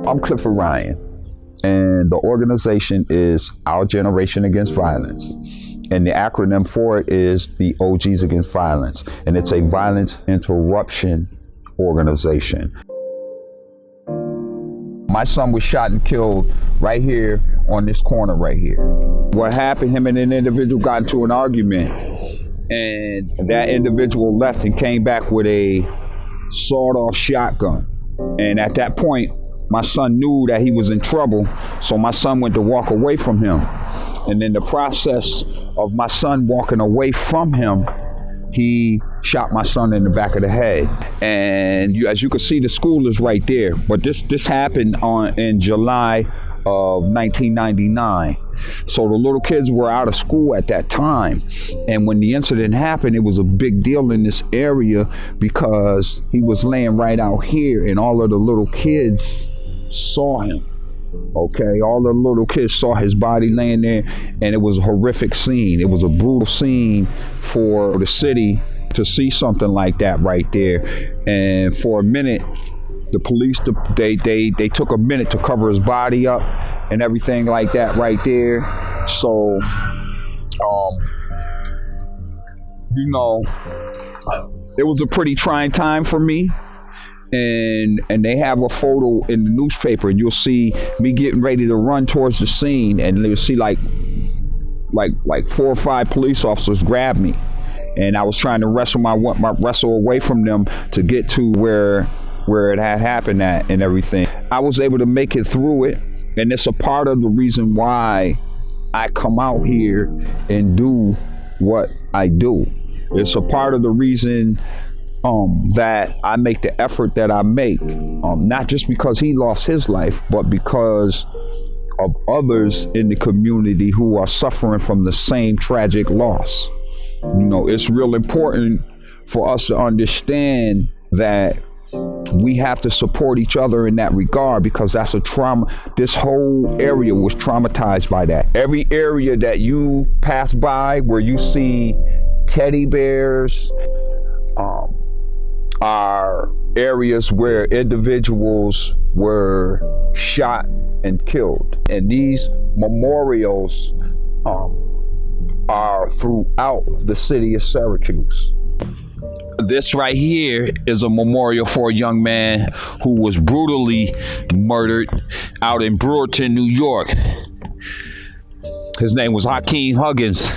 I'm Clifford Ryan, and the organization is Our Generation Against Violence. And the acronym for it is the OGs Against Violence. And it's a violence interruption organization. My son was shot and killed right here on this corner right here. What happened, him and an individual got into an argument, and that individual left and came back with a sawed-off shotgun. And at that point, my son knew that he was in trouble, so my son went to walk away from him. And in the process of my son walking away from him, he shot my son in the back of the head. And as you can see, the school is right there. But this happened in July of 1999. So the little kids were out of school at that time. And when the incident happened, it was a big deal in this area because he was laying right out here and all of the little kids saw him. Okay, all the little kids saw his body laying there, and it was a horrific scene. It was a brutal scene for the city to see something like that right there. And for a minute, the police, they took a minute to cover his body up and everything like that right there. So, it was a pretty trying time for me. And they have a photo in the newspaper, and you'll see me getting ready to run towards the scene, and you'll see like 4 or 5 police officers grab me, and I was trying to wrestle away from them to get to where it had happened at and everything. I was able to make it through it, and it's a part of the reason why I come out here and do what I do. It's a part of the reason that I make the effort that I make, not just because he lost his life, but because of others in the community who are suffering from the same tragic loss. It's real important for us to understand that we have to support each other in that regard, because that's a trauma. This whole area was traumatized by that. Every area that you pass by where you see teddy bears, are areas where individuals were shot and killed. And these memorials are throughout the city of Syracuse. This right here is a memorial for a young man who was brutally murdered out in Brewerton, New York. His name was Hakeem Huggins.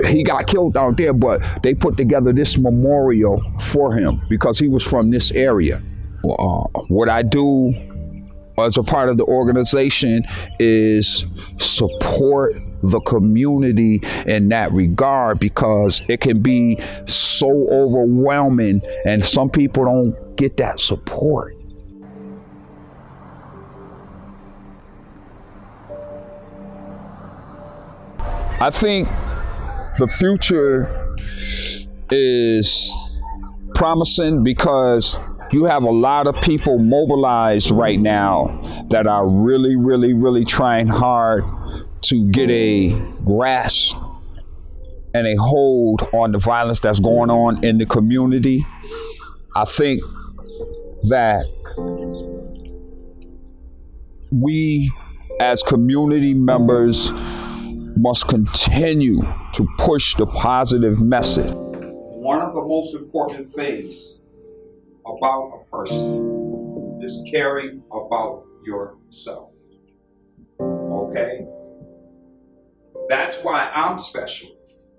He got killed out there, but they put together this memorial for him because he was from this area. What I do as a part of the organization is support the community in that regard, because it can be so overwhelming and some people don't get that support. I think the future is promising because you have a lot of people mobilized right now that are really, really, really trying hard to get a grasp and a hold on the violence that's going on in the community. I think that we as community members must continue to push the positive message. One of the most important things about a person is caring about yourself. Okay? That's why I'm special,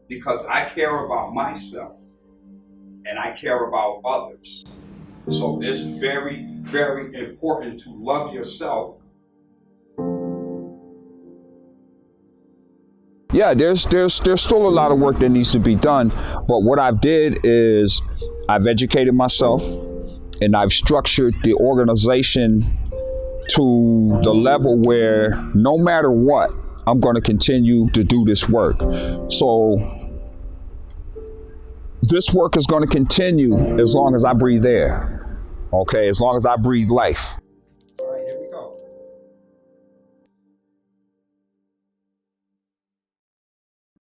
because I care about myself and I care about others. So it's very, very important to love yourself. Yeah, there's still a lot of work that needs to be done, but what I've did is I've educated myself and I've structured the organization to the level where no matter what, I'm going to continue to do this work. So this work is going to continue as long as I breathe air, okay, as long as I breathe life.